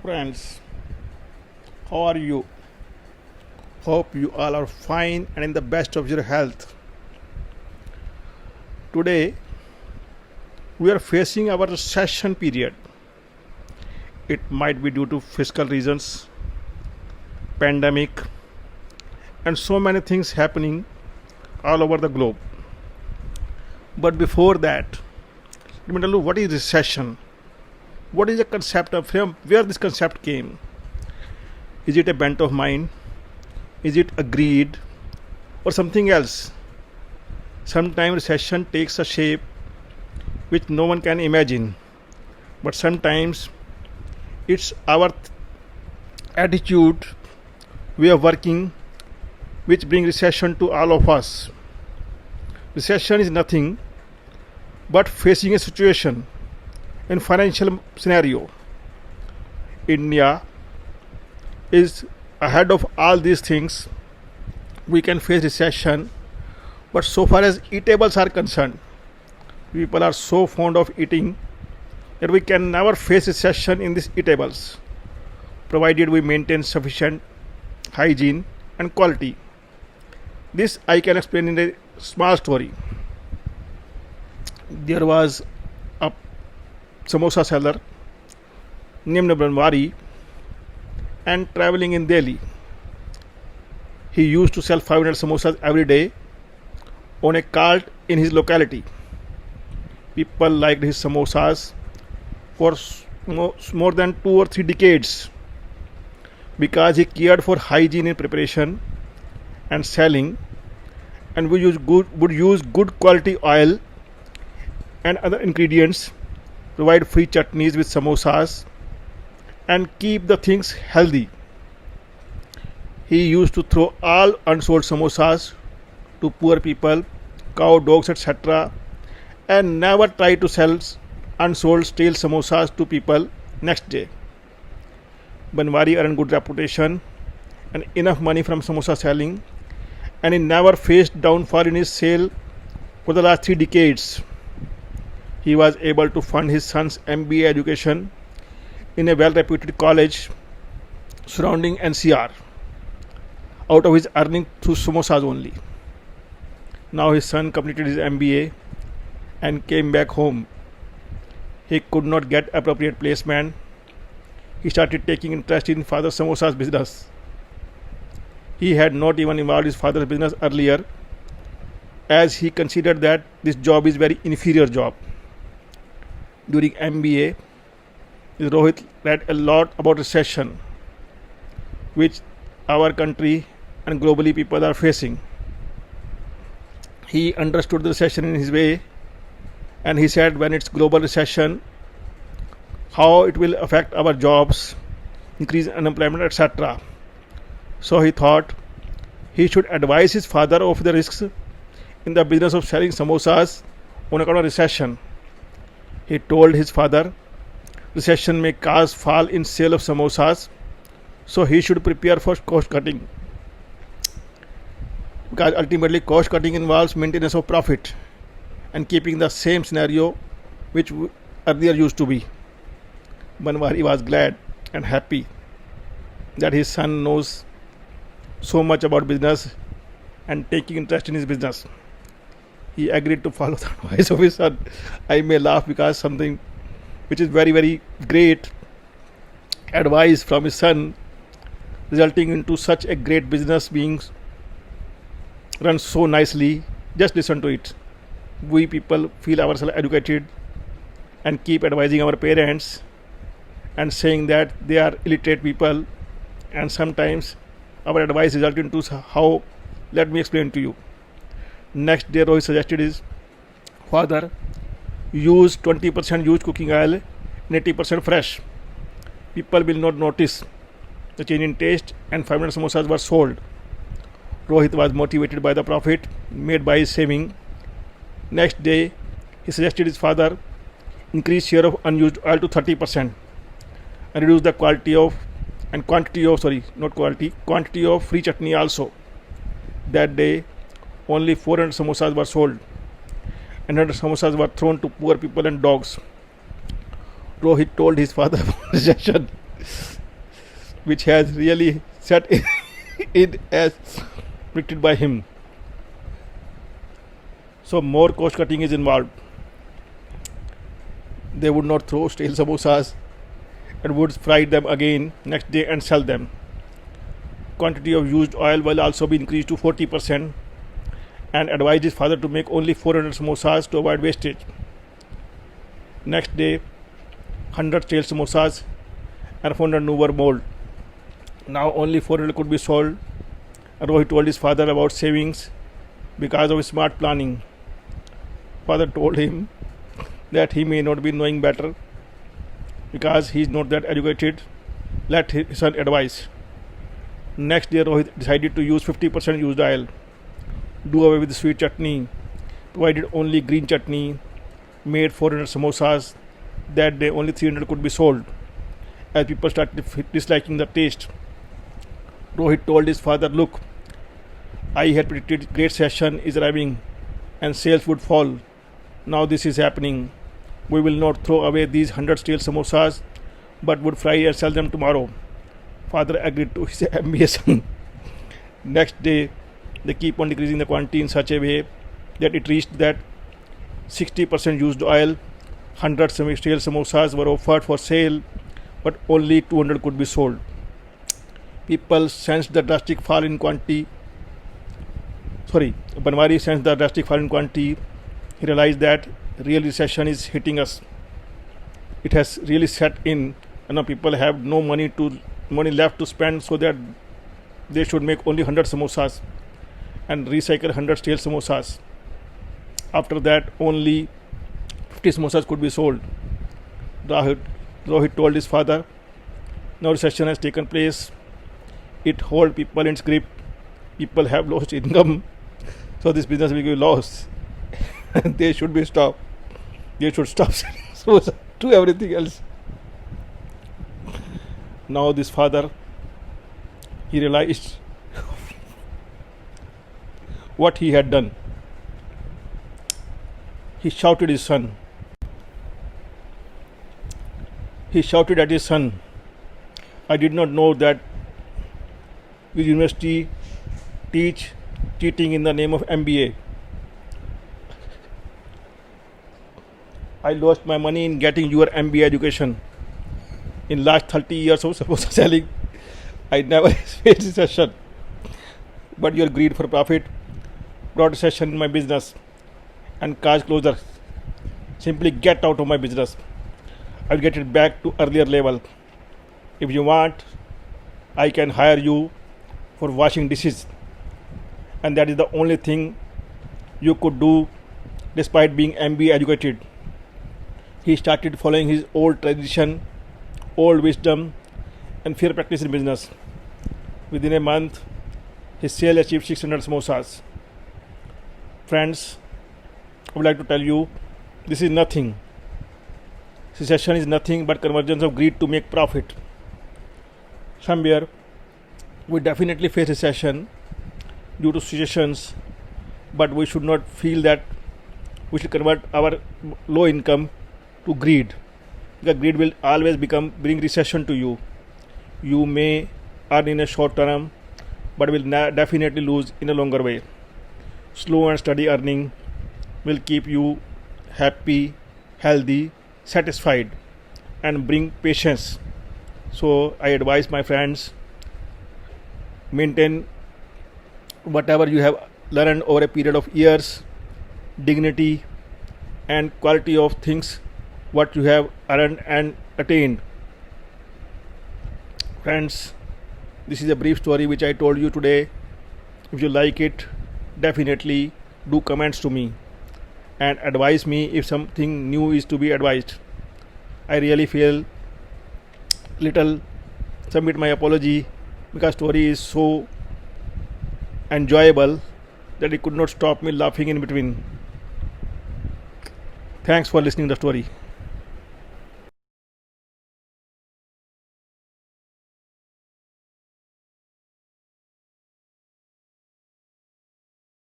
friends, how are you? Hope you all are fine and in the best of your health. Today, we are facing our recession period. It might be due to fiscal reasons, pandemic, and so many things happening all over the globe. But before that, let me tell you what is recession. What is the concept of from where this concept came? Is it a bent of mind? Is it a greed or something else? Sometimes recession takes a shape which no one can imagine, but sometimes it's our attitude, way of working, which bring recession to all of us. Recession is nothing but facing a situation in financial scenario. India is ahead of all these things. We can face recession, but so far as eatables are concerned, people are so fond of eating that we can never face recession in these eatables, provided we maintain sufficient hygiene and quality. This I can explain in a small story. There was a samosa seller named Banwari and traveling in Delhi. He used to sell 500 samosas every day on a cart in his locality. People liked his samosas for more than 2 or 3 decades because he cared for hygiene in preparation and selling, and would use good quality oil and other ingredients, provide free chutneys with samosas, and keep the things healthy. He used to throw all unsold samosas to poor people, cow, dogs, etc., and never try to sell unsold stale samosas to people next day. Banwari earned good reputation and enough money from samosa selling, and he never faced downfall in his sale for the last 3 decades. He was able to fund his son's MBA education in a well-reputed college surrounding NCR out of his earning through samosas only. Now his son completed his MBA and came back home. He could not get appropriate placement. He started taking interest in father samosas business. He had not even involved his father's business earlier, as he considered that this job is very inferior job. During MBA, Rohit read a lot about recession, which our country and globally people are facing. He understood the recession in his way, and he said when it's global recession, how it will affect our jobs, increase unemployment, etc. So he thought he should advise his father of the risks in the business of selling samosas on account of recession. He told his father recession may cause fall in sale of samosas, so he should prepare for cost cutting, because ultimately cost cutting involves maintenance of profit and keeping the same scenario which earlier used to be. Banwari was glad and happy that his son knows so much about business and taking interest in his business. He agreed to follow the advice of his son. I may laugh because something which is very, very great advice from his son, resulting into such a great business being run so nicely. Just listen to it. We people feel ourselves educated and keep advising our parents and saying that they are illiterate people, and sometimes our advice results into how. Let me explain to you. Next day, Rohit suggested his father use 20% used cooking oil and 80% fresh. People will not notice the change in taste, and 500 samosas were sold. Rohit was motivated by the profit made by his saving. Next day, he suggested his father increase share of unused oil to 30% and reduce the quantity of free chutney also. That day, only 400 samosas were sold, and 100 samosas were thrown to poor people and dogs. Rohit told his father about recession. which has really set in as predicted by him. So more cost cutting is involved. They would not throw stale samosas and would fry them again next day and sell them. Quantity of used oil will also be increased to 40%, and advised his father to make only 400 samosas to avoid wastage. Next day, 100 stale samosas and 400 new were mold. Now only 400 could be sold. Rohit told his father about savings because of his smart planning. Father told him that he may not be knowing better because he is not that educated. Let his son advise. Next day, Rohit decided to use 50% used oil, do away with the sweet chutney, provided only green chutney, made 400 samosas. That day, only 300 could be sold, as people started disliking the taste. Rohit told his father, "Look, I had predicted great session is arriving and sales would fall. Now this is happening. We will not throw away these 100 stale samosas, but would fry and sell them tomorrow." Father agreed to his ambition. Next day, they keep on decreasing the quantity in such a way that it reached that 60% used oil, 100 stale samosas were offered for sale, but only 200 could be sold. People sensed the drastic fall in quantity. Banwari sensed the drastic fall in quantity. He realized that real recession is hitting us. It has really set in, and now people have no money left to spend, so that they should make only 100 samosas and recycle 100 stale samosas. After that, only 50 samosas could be sold. Rohit told his father, "Now recession has taken place. It holds people in its grip. People have lost income, so this business will be lost. And they should be stopped. They should stop selling samosas to everything else." Now this father, he realized what he had done. He shouted at his son, "I did not know that your university teach cheating in the name of MBA. I lost my money in getting your MBA education. In last 30 years of samosa selling, I never faced recession. But your greed for profit brought recession in my business and caused closure. Simply get out of my business. I'll get it back to earlier level. If you want, I can hire you for washing dishes. And that is the only thing you could do despite being MBA educated." He started following his old tradition, old wisdom, and fair practice in business. Within a month, his sale achieved 600 samosas. Friends, I would like to tell you, this is nothing. Recession is nothing but convergence of greed to make profit. Somewhere, we definitely face recession due to situations, but we should not feel that we should convert our low income to greed. The greed will always bring recession to you. You may earn in a short term, but will definitely lose in a longer way. Slow and steady earning will keep you happy, healthy, satisfied, and bring patience. So I advise my friends, maintain whatever you have learned over a period of years, dignity and quality of things what you have earned and attained. Friends, this is a brief story which I told you today. If you like it, definitely do comments to me and advise me if something new is to be advised. I really feel little submit my apology because story is so enjoyable that it could not stop me laughing in between. Thanks for listening to the story.